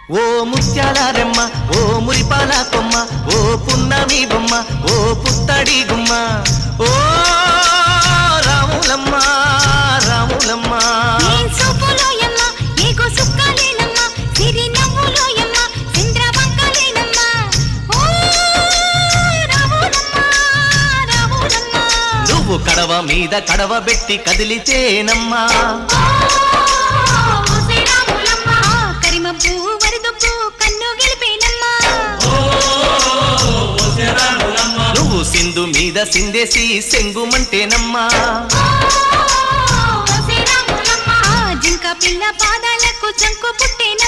ఓ ముత్యాల రెమ్మ ఓ మురిపాల కొమ్మ ఓ పున్నమి బొమ్మ ఓ పుత్తడి గుమ్మ ఓ రాములమ్మ రాములమ్మ నువ్వు కడవ మీద కడవ పెట్టి కదిలితేనమ్మా నువ్వు సింధు మీద సిందేసి సెంగుమంటేనమ్మా జింక పిల్ల పాదాలకు జంకు పుట్టేన